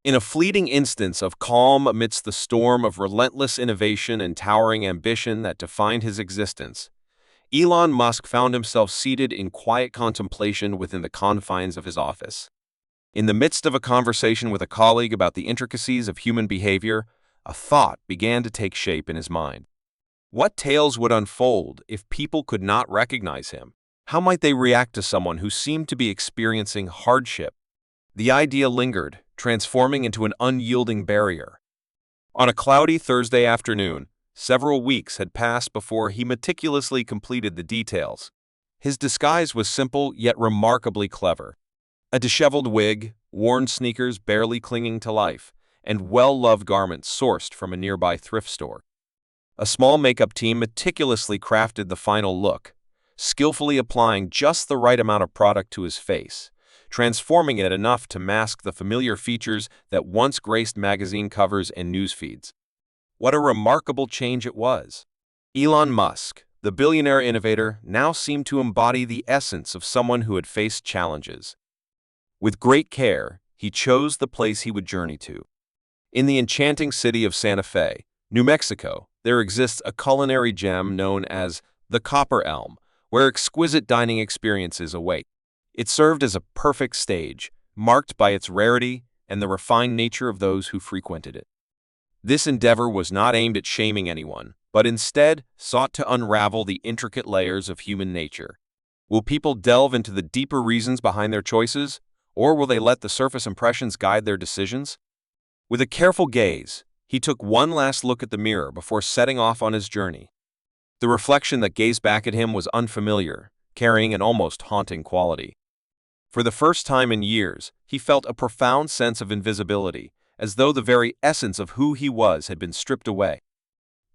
In a fleeting instance of calm amidst the storm of relentless innovation and towering ambition that defined his existence, Elon Musk found himself seated in quiet contemplation within the confines of his office. In the midst of a conversation with a colleague about the intricacies of human behavior, a thought began to take shape in his mind. What tales would unfold if people could not recognize him? How might they react to someone who seemed to be experiencing hardship? The idea lingered, transforming into an unyielding barrier. On a cloudy Thursday afternoon, several weeks had passed before he meticulously completed the details. His disguise was simple yet remarkably clever. A disheveled wig, worn sneakers barely clinging to life, and well-loved garments sourced from a nearby thrift store. A small makeup team meticulously crafted the final look, skillfully applying just the right amount of product to his face, transforming it enough to mask the familiar features that once graced magazine covers and news feeds. What a remarkable change it was! Elon Musk, the billionaire innovator, now seemed to embody the essence of someone who had faced challenges. With great care, he chose the place he would journey to. In the enchanting city of Santa Fe, New Mexico, there exists a culinary gem known as the Copper Elm, where exquisite dining experiences await. It served as a perfect stage, marked by its rarity and the refined nature of those who frequented it. This endeavor was not aimed at shaming anyone, but instead sought to unravel the intricate layers of human nature. Will people delve into the deeper reasons behind their choices, or will they let the surface impressions guide their decisions? With a careful gaze, he took one last look at the mirror before setting off on his journey. The reflection that gazed back at him was unfamiliar, carrying an almost haunting quality. For the first time in years, he felt a profound sense of invisibility, as though the very essence of who he was had been stripped away.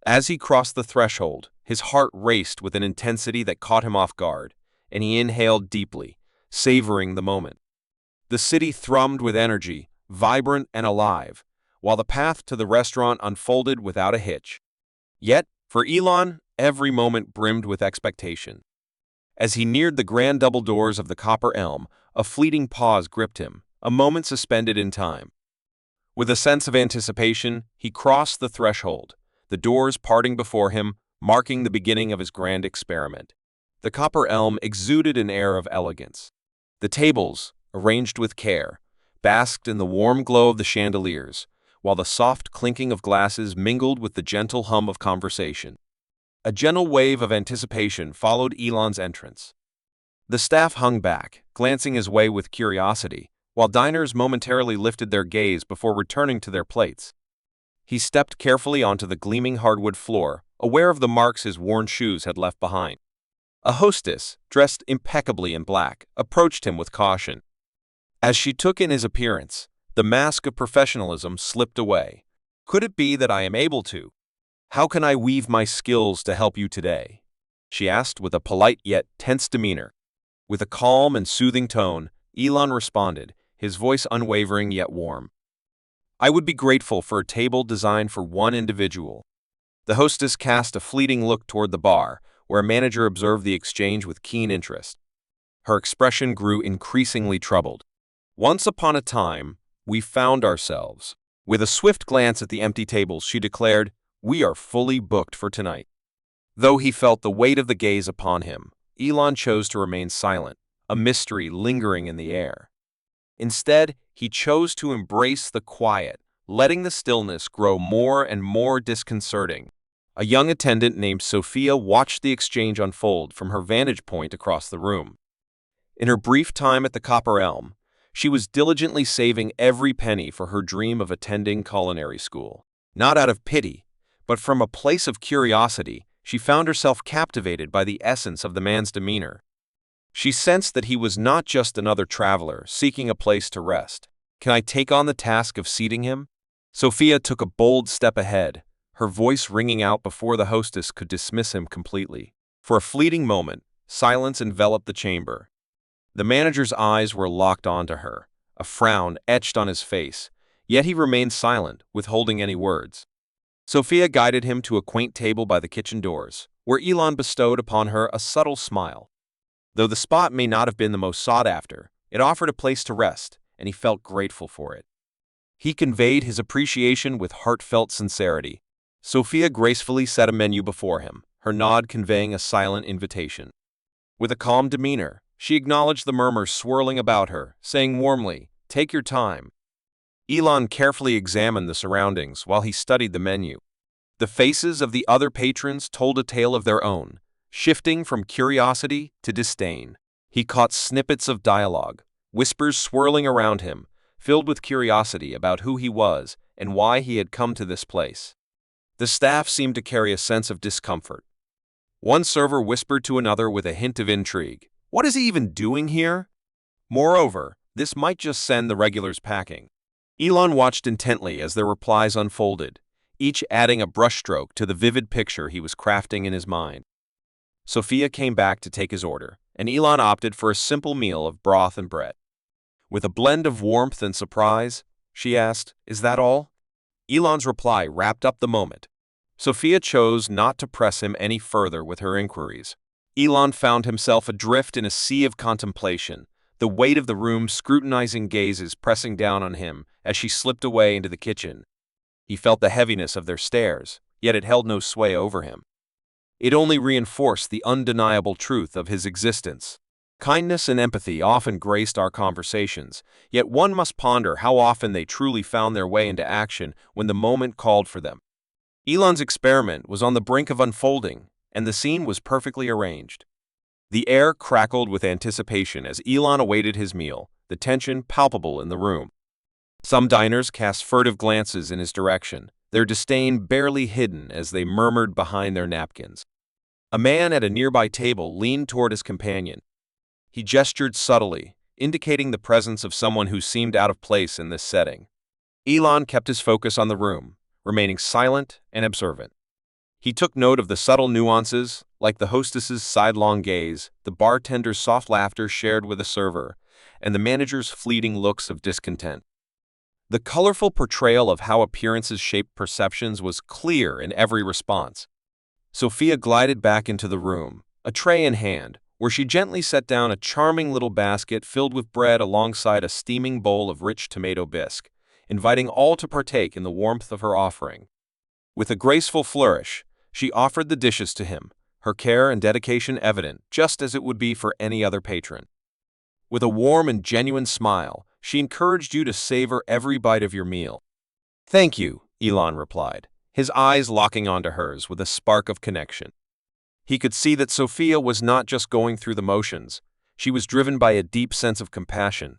As he crossed the threshold, his heart raced with an intensity that caught him off guard, and he inhaled deeply, savoring the moment. The city thrummed with energy, vibrant and alive, while the path to the restaurant unfolded without a hitch. Yet, for Elon, every moment brimmed with expectation. As he neared the grand double doors of the Copper Elm, a fleeting pause gripped him, a moment suspended in time. With a sense of anticipation, he crossed the threshold, the doors parting before him, marking the beginning of his grand experiment. The Copper Elm exuded an air of elegance. The tables, arranged with care, basked in the warm glow of the chandeliers, while the soft clinking of glasses mingled with the gentle hum of conversation. A gentle wave of anticipation followed Elon's entrance. The staff hung back, glancing his way with curiosity, while diners momentarily lifted their gaze before returning to their plates. He stepped carefully onto the gleaming hardwood floor, aware of the marks his worn shoes had left behind. A hostess, dressed impeccably in black, approached him with caution. As she took in his appearance, the mask of professionalism slipped away. "Could it be that I am able to? How can I weave my skills to help you today?" she asked with a polite yet tense demeanor. With a calm and soothing tone, Elon responded, his voice unwavering yet warm. "I would be grateful for a table designed for one individual." The hostess cast a fleeting look toward the bar, where a manager observed the exchange with keen interest. Her expression grew increasingly troubled. "Once upon a time, we found ourselves." With a swift glance at the empty tables, she declared, "We are fully booked for tonight." Though he felt the weight of the gaze upon him, Elon chose to remain silent, a mystery lingering in the air. Instead, he chose to embrace the quiet, letting the stillness grow more and more disconcerting. A young attendant named Sophia watched the exchange unfold from her vantage point across the room. In her brief time at the Copper Elm, she was diligently saving every penny for her dream of attending culinary school. Not out of pity, but from a place of curiosity, she found herself captivated by the essence of the man's demeanor. She sensed that he was not just another traveler seeking a place to rest. "Can I take on the task of seating him?" Sophia took a bold step ahead, her voice ringing out before the hostess could dismiss him completely. For a fleeting moment, silence enveloped the chamber. The manager's eyes were locked onto her, a frown etched on his face, yet he remained silent, withholding any words. Sophia guided him to a quaint table by the kitchen doors, where Elon bestowed upon her a subtle smile. Though the spot may not have been the most sought after, it offered a place to rest, and he felt grateful for it. He conveyed his appreciation with heartfelt sincerity. Sophia gracefully set a menu before him, her nod conveying a silent invitation. With a calm demeanor, she acknowledged the murmurs swirling about her, saying warmly, "Take your time." Elon carefully examined the surroundings while he studied the menu. The faces of the other patrons told a tale of their own, shifting from curiosity to disdain. He caught snippets of dialogue, whispers swirling around him, filled with curiosity about who he was and why he had come to this place. The staff seemed to carry a sense of discomfort. One server whispered to another with a hint of intrigue, "What is he even doing here?" Moreover, this might just send the regulars packing. Elon watched intently as their replies unfolded, each adding a brushstroke to the vivid picture he was crafting in his mind. Sophia came back to take his order, and Elon opted for a simple meal of broth and bread. With a blend of warmth and surprise, she asked, "Is that all?" Elon's reply wrapped up the moment. Sophia chose not to press him any further with her inquiries. Elon found himself adrift in a sea of contemplation, the weight of the room's scrutinizing gazes pressing down on him as she slipped away into the kitchen. He felt the heaviness of their stares, yet it held no sway over him. It only reinforced the undeniable truth of his existence. Kindness and empathy often graced our conversations, yet one must ponder how often they truly found their way into action when the moment called for them. Elon's experiment was on the brink of unfolding, and the scene was perfectly arranged. The air crackled with anticipation as Elon awaited his meal, the tension palpable in the room. Some diners cast furtive glances in his direction, their disdain barely hidden as they murmured behind their napkins. A man at a nearby table leaned toward his companion. He gestured subtly, indicating the presence of someone who seemed out of place in this setting. Elon kept his focus on the room, remaining silent and observant. He took note of the subtle nuances, like the hostess's sidelong gaze, the bartender's soft laughter shared with a server, and the manager's fleeting looks of discontent. The colorful portrayal of how appearances shape perceptions was clear in every response. Sophia glided back into the room, a tray in hand, where she gently set down a charming little basket filled with bread alongside a steaming bowl of rich tomato bisque, inviting all to partake in the warmth of her offering. With a graceful flourish, she offered the dishes to him, her care and dedication evident, just as it would be for any other patron. With a warm and genuine smile, she encouraged you to savor every bite of your meal. "Thank you," Elon replied, his eyes locking onto hers with a spark of connection. He could see that Sophia was not just going through the motions, she was driven by a deep sense of compassion.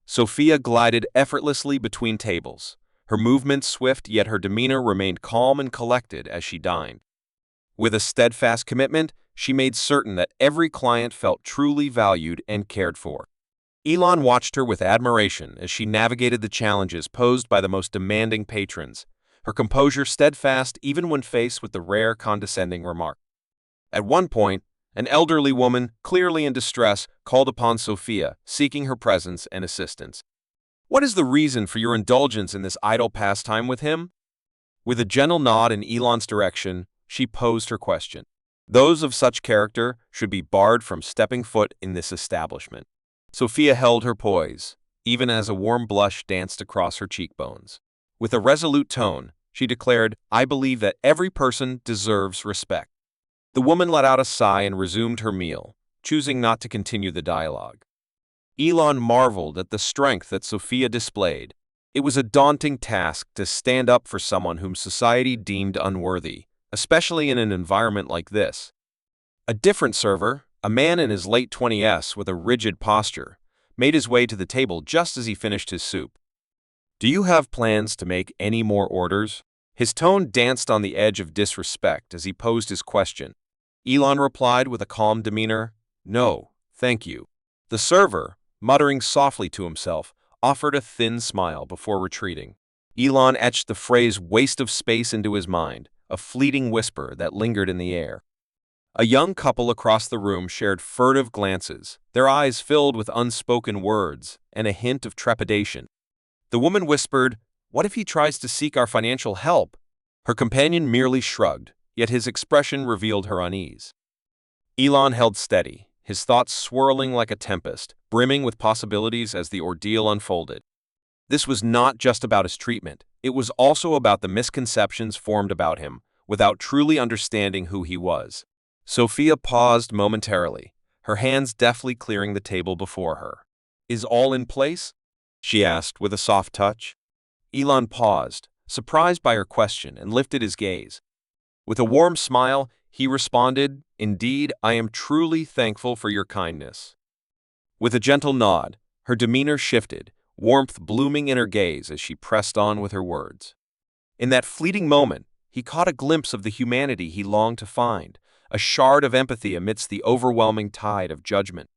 Sophia glided effortlessly between tables, her movements swift yet her demeanor remained calm and collected as she dined. With a steadfast commitment, she made certain that every client felt truly valued and cared for. Elon watched her with admiration as she navigated the challenges posed by the most demanding patrons, her composure steadfast even when faced with the rare condescending remark. At one point, an elderly woman, clearly in distress, called upon Sophia, seeking her presence and assistance. "What is the reason for your indulgence in this idle pastime with him?" With a gentle nod in Elon's direction, she posed her question. Those of such character should be barred from stepping foot in this establishment. Sophia held her poise, even as a warm blush danced across her cheekbones. With a resolute tone, she declared, "I believe that every person deserves respect." The woman let out a sigh and resumed her meal, choosing not to continue the dialogue. Elon marveled at the strength that Sophia displayed. It was a daunting task to stand up for someone whom society deemed unworthy, especially in an environment like this. A different server, a man in his late 20s with a rigid posture, made his way to the table just as he finished his soup. "Do you have plans to make any more orders?" His tone danced on the edge of disrespect as he posed his question. Elon replied with a calm demeanor, "No, thank you." The server, muttering softly to himself, offered a thin smile before retreating. Elon etched the phrase "waste of space" into his mind, a fleeting whisper that lingered in the air. A young couple across the room shared furtive glances, their eyes filled with unspoken words and a hint of trepidation. The woman whispered, "What if he tries to seek our financial help?" Her companion merely shrugged, yet his expression revealed her unease. Elon held steady, his thoughts swirling like a tempest, brimming with possibilities as the ordeal unfolded. This was not just about his treatment. It was also about the misconceptions formed about him, without truly understanding who he was. Sophia paused momentarily, her hands deftly clearing the table before her. "Is all in place?" she asked with a soft touch. Elon paused, surprised by her question, and lifted his gaze. With a warm smile, he responded, "Indeed, I am truly thankful for your kindness." With a gentle nod, her demeanor shifted, warmth blooming in her gaze as she pressed on with her words. In that fleeting moment, he caught a glimpse of the humanity he longed to find, a shard of empathy amidst the overwhelming tide of judgment.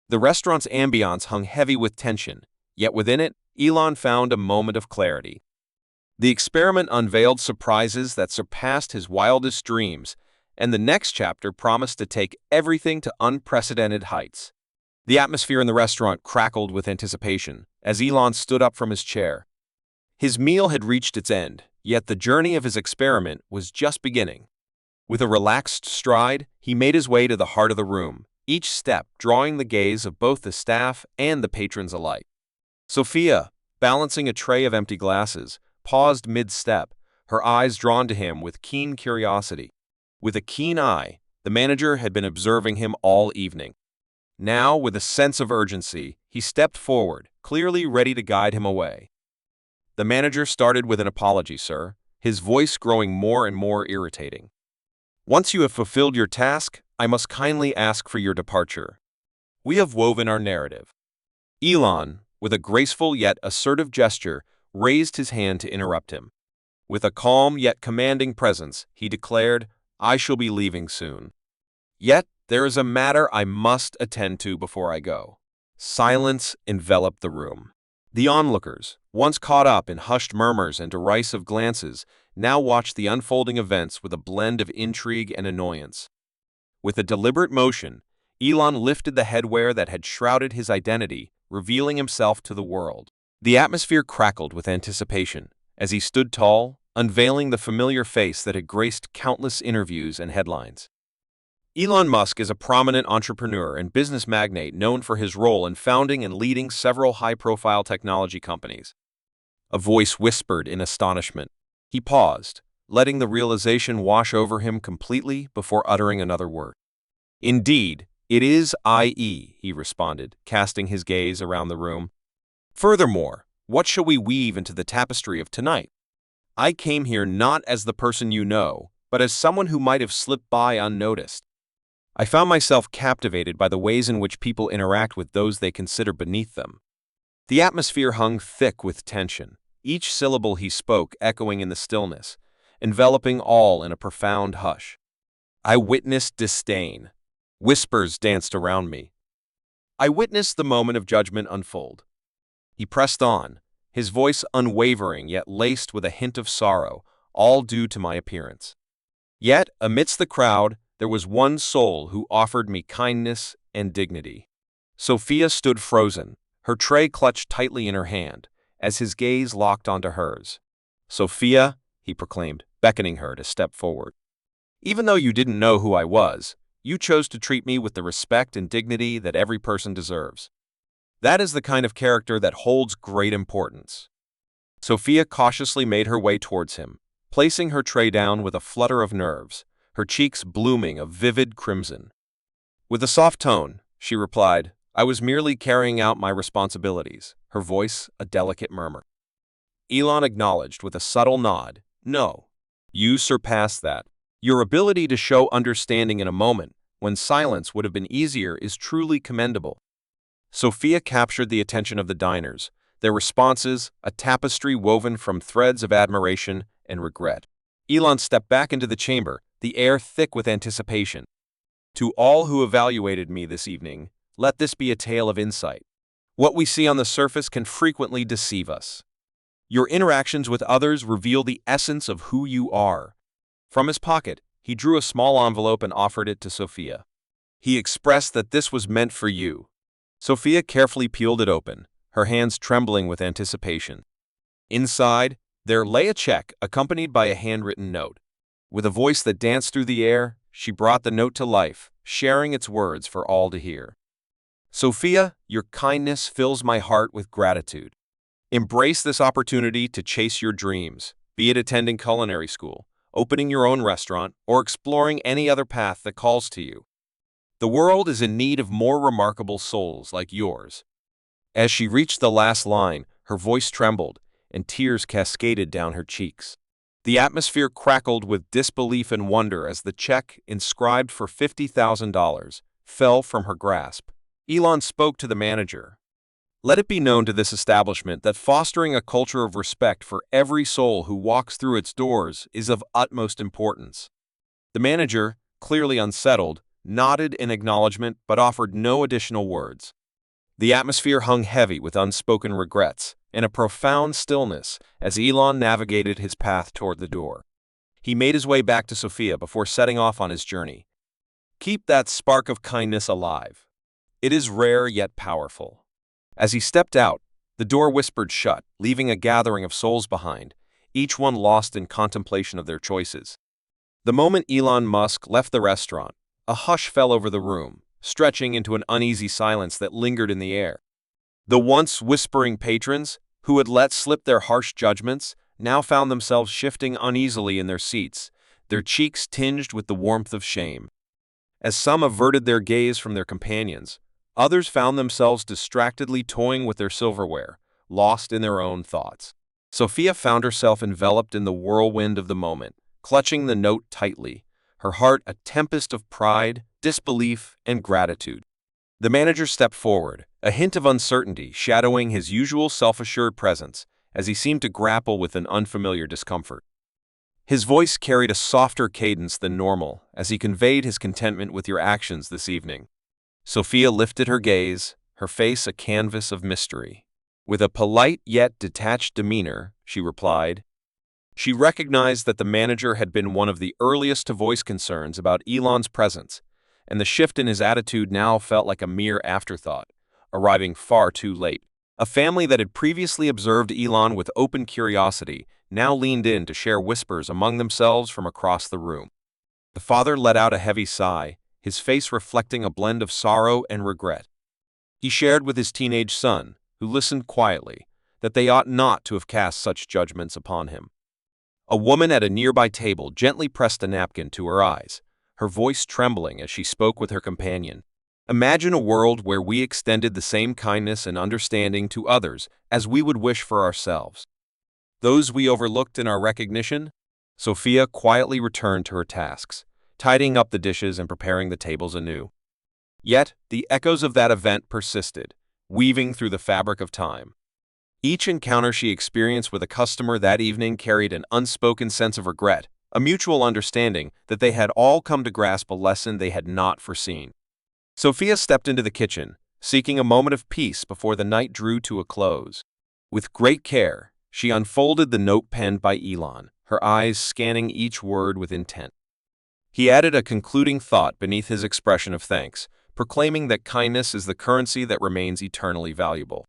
The restaurant's ambiance hung heavy with tension, yet within it, Elon found a moment of clarity. The experiment unveiled surprises that surpassed his wildest dreams, and the next chapter promised to take everything to unprecedented heights. The atmosphere in the restaurant crackled with anticipation as Elon stood up from his chair. His meal had reached its end, yet the journey of his experiment was just beginning. With a relaxed stride, he made his way to the heart of the room, each step drawing the gaze of both the staff and the patrons alike. Sophia, balancing a tray of empty glasses, paused mid-step, her eyes drawn to him with keen curiosity. With a keen eye, the manager had been observing him all evening. Now, with a sense of urgency, he stepped forward, clearly ready to guide him away. The manager started with an apology, sir, his voice growing more and more irritating. "Once you have fulfilled your task, I must kindly ask for your departure. We have woven our narrative." Elon, with a graceful yet assertive gesture, raised his hand to interrupt him. With a calm yet commanding presence, he declared, "I shall be leaving soon. Yet, there is a matter I must attend to before I go." Silence enveloped the room. The onlookers, once caught up in hushed murmurs and derisive glances, now watched the unfolding events with a blend of intrigue and annoyance. With a deliberate motion, Elon lifted the headwear that had shrouded his identity, revealing himself to the world. The atmosphere crackled with anticipation as he stood tall, unveiling the familiar face that had graced countless interviews and headlines. Elon Musk is a prominent entrepreneur and business magnate known for his role in founding and leading several high-profile technology companies. A voice whispered in astonishment. He paused, letting the realization wash over him completely before uttering another word. "Indeed, it is IE," he responded, casting his gaze around the room. "Furthermore, what shall we weave into the tapestry of tonight? I came here not as the person you know, but as someone who might have slipped by unnoticed. I found myself captivated by the ways in which people interact with those they consider beneath them." The atmosphere hung thick with tension, each syllable he spoke echoing in the stillness, enveloping all in a profound hush. I witnessed disdain. Whispers danced around me. I witnessed the moment of judgment unfold. He pressed on, his voice unwavering yet laced with a hint of sorrow, all due to my appearance. Yet, amidst the crowd, there was one soul who offered me kindness and dignity. Sophia stood frozen, her tray clutched tightly in her hand, as his gaze locked onto hers. "Sophia," he proclaimed, beckoning her to step forward. "Even though you didn't know who I was, you chose to treat me with the respect and dignity that every person deserves. That is the kind of character that holds great importance." Sophia cautiously made her way towards him, placing her tray down with a flutter of nerves, her cheeks blooming a vivid crimson. With a soft tone, she replied, "I was merely carrying out my responsibilities," her voice a delicate murmur. Elon acknowledged with a subtle nod, "No, you surpassed that. Your ability to show understanding in a moment, when silence would have been easier, is truly commendable." Sophia captured the attention of the diners, their responses a tapestry woven from threads of admiration and regret. Elon stepped back into the chamber, the air thick with anticipation. "To all who evaluated me this evening, let this be a tale of insight. What we see on the surface can frequently deceive us. Your interactions with others reveal the essence of who you are." From his pocket, he drew a small envelope and offered it to Sophia. He expressed that this was meant for you. Sophia carefully peeled it open, her hands trembling with anticipation. Inside, there lay a check accompanied by a handwritten note. With a voice that danced through the air, she brought the note to life, sharing its words for all to hear. "Sophia, your kindness fills my heart with gratitude. Embrace this opportunity to chase your dreams, be it attending culinary school, opening your own restaurant, or exploring any other path that calls to you. The world is in need of more remarkable souls like yours. As she reached the last line, her voice trembled, and tears cascaded down her cheeks. The atmosphere crackled with disbelief and wonder as the check, inscribed for $50,000, fell from her grasp. Elon spoke to the manager. Let it be known to this establishment that fostering a culture of respect for every soul who walks through its doors is of utmost importance. The manager, clearly unsettled, nodded in acknowledgement but offered no additional words. The atmosphere hung heavy with unspoken regrets and a profound stillness as Elon navigated his path toward the door. He made his way back to Sophia before setting off on his journey. Keep that spark of kindness alive. It is rare yet powerful. As he stepped out, the door whispered shut, leaving a gathering of souls behind, each one lost in contemplation of their choices. The moment Elon Musk left the restaurant, a hush fell over the room, stretching into an uneasy silence that lingered in the air. The once whispering patrons, who had let slip their harsh judgments, now found themselves shifting uneasily in their seats, their cheeks tinged with the warmth of shame. As some averted their gaze from their companions, others found themselves distractedly toying with their silverware, lost in their own thoughts. Sophia found herself enveloped in the whirlwind of the moment, clutching the note tightly, her heart a tempest of pride, disbelief, and gratitude. The manager stepped forward, a hint of uncertainty shadowing his usual self-assured presence as he seemed to grapple with an unfamiliar discomfort. His voice carried a softer cadence than normal as he conveyed his contentment with your actions this evening. Sophia lifted her gaze, her face a canvas of mystery. With a polite yet detached demeanor, she replied. She recognized that the manager had been one of the earliest to voice concerns about Elon's presence, and the shift in his attitude now felt like a mere afterthought, arriving far too late. A family that had previously observed Elon with open curiosity now leaned in to share whispers among themselves from across the room. The father let out a heavy sigh, his face reflecting a blend of sorrow and regret. He shared with his teenage son, who listened quietly, that they ought not to have cast such judgments upon him. A woman at a nearby table gently pressed a napkin to her eyes, her voice trembling as she spoke with her companion. Imagine a world where we extended the same kindness and understanding to others as we would wish for ourselves. Those we overlooked in our recognition? Sophia quietly returned to her tasks, tidying up the dishes and preparing the tables anew. Yet, the echoes of that event persisted, weaving through the fabric of time. Each encounter she experienced with a customer that evening carried an unspoken sense of regret, a mutual understanding that they had all come to grasp a lesson they had not foreseen. Sophia stepped into the kitchen, seeking a moment of peace before the night drew to a close. With great care, she unfolded the note penned by Elon, her eyes scanning each word with intent. He added a concluding thought beneath his expression of thanks, proclaiming that kindness is the currency that remains eternally valuable.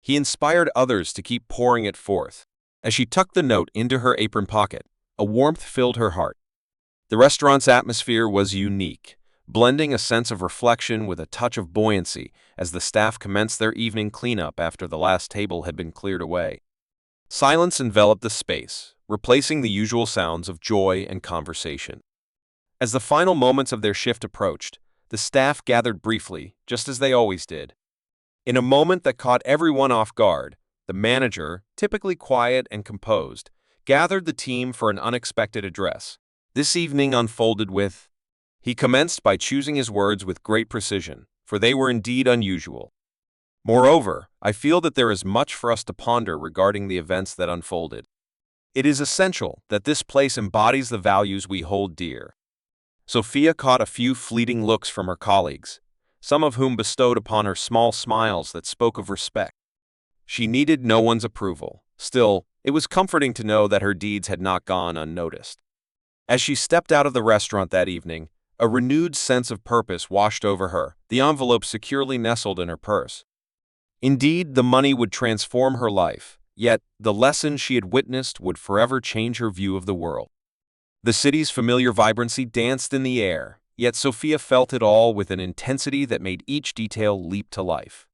He inspired others to keep pouring it forth. As she tucked the note into her apron pocket, a warmth filled her heart. The restaurant's atmosphere was unique, blending a sense of reflection with a touch of buoyancy as the staff commenced their evening cleanup after the last table had been cleared away. Silence enveloped the space, replacing the usual sounds of joy and conversation. As the final moments of their shift approached, the staff gathered briefly, just as they always did. In a moment that caught everyone off guard, the manager, typically quiet and composed, gathered the team for an unexpected address. This evening unfolded with. He commenced by choosing his words with great precision, for they were indeed unusual. Moreover, I feel that there is much for us to ponder regarding the events that unfolded. It is essential that this place embodies the values we hold dear. Sophia caught a few fleeting looks from her colleagues, some of whom bestowed upon her small smiles that spoke of respect. She needed no one's approval. Still, it was comforting to know that her deeds had not gone unnoticed. As she stepped out of the restaurant that evening, a renewed sense of purpose washed over her, the envelope securely nestled in her purse. Indeed, the money would transform her life, yet the lesson she had witnessed would forever change her view of the world. The city's familiar vibrancy danced in the air, yet Sophia felt it all with an intensity that made each detail leap to life.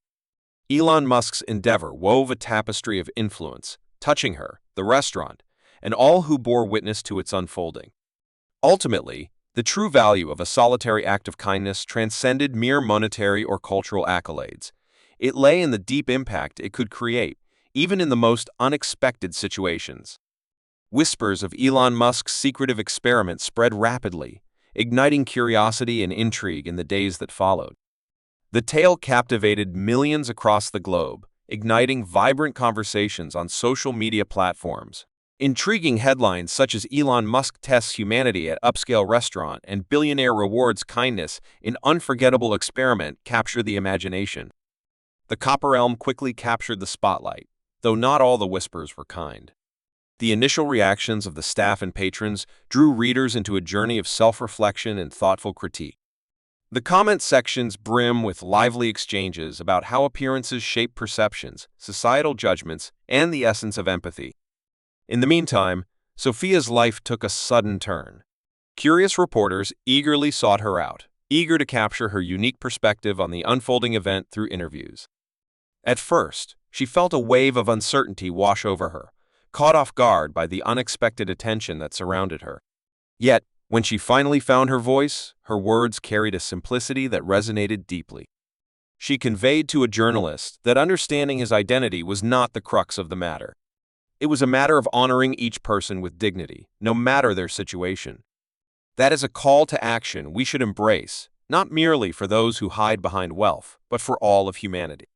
Elon Musk's endeavor wove a tapestry of influence, touching her, the restaurant, and all who bore witness to its unfolding. Ultimately, the true value of a solitary act of kindness transcended mere monetary or cultural accolades. It lay in the deep impact it could create, even in the most unexpected situations. Whispers of Elon Musk's secretive experiment spread rapidly, igniting curiosity and intrigue in the days that followed. The tale captivated millions across the globe, igniting vibrant conversations on social media platforms. Intriguing headlines such as Elon Musk tests humanity at upscale restaurant and billionaire rewards kindness in unforgettable experiment captured the imagination. The Copper Elm quickly captured the spotlight, though not all the whispers were kind. The initial reactions of the staff and patrons drew readers into a journey of self-reflection and thoughtful critique. The comment sections brim with lively exchanges about how appearances shape perceptions, societal judgments, and the essence of empathy. In the meantime, Sophia's life took a sudden turn. Curious reporters eagerly sought her out, eager to capture her unique perspective on the unfolding event through interviews. At first, she felt a wave of uncertainty wash over her, caught off guard by the unexpected attention that surrounded her. Yet, when she finally found her voice, her words carried a simplicity that resonated deeply. She conveyed to a journalist that understanding his identity was not the crux of the matter. It was a matter of honoring each person with dignity, no matter their situation. That is a call to action we should embrace, not merely for those who hide behind wealth, but for all of humanity.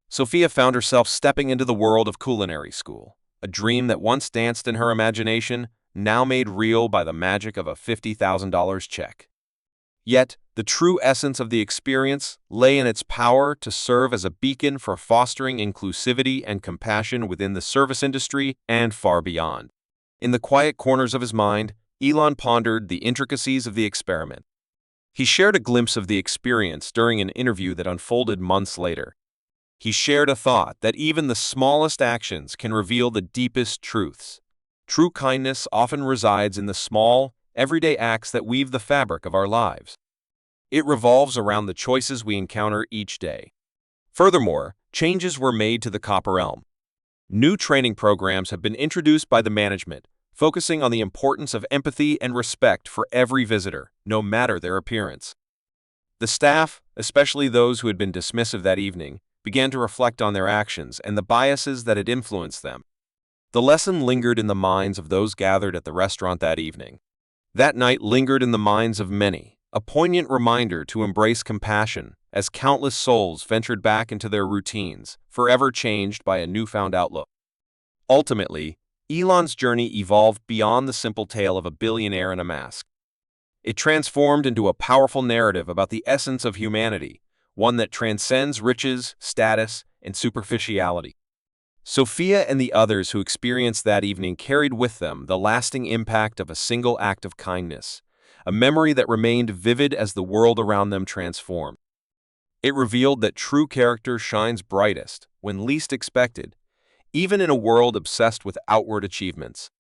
Sophia found herself stepping into the world of culinary school, a dream that once danced in her imagination, now made real by the magic of a $50,000 check. Yet, the true essence of the experience lay in its power to serve as a beacon for fostering inclusivity and compassion within the service industry and far beyond. In the quiet corners of his mind, Elon pondered the intricacies of the experiment. He shared a glimpse of the experience during an interview that unfolded months later. He shared a thought that even the smallest actions can reveal the deepest truths. True kindness often resides in the small, everyday acts that weave the fabric of our lives. It revolves around the choices we encounter each day. Furthermore, changes were made to the Copper Elm. New training programs have been introduced by the management, focusing on the importance of empathy and respect for every visitor, no matter their appearance. The staff, especially those who had been dismissive that evening, began to reflect on their actions and the biases that had influenced them. The lesson lingered in the minds of those gathered at the restaurant that evening. That night lingered in the minds of many, a poignant reminder to embrace compassion as countless souls ventured back into their routines, forever changed by a newfound outlook. Ultimately, Elon's journey evolved beyond the simple tale of a billionaire in a mask. It transformed into a powerful narrative about the essence of humanity, one that transcends riches, status, and superficiality. Sophia and the others who experienced that evening carried with them the lasting impact of a single act of kindness, a memory that remained vivid as the world around them transformed. It revealed that true character shines brightest when least expected, even in a world obsessed with outward achievements.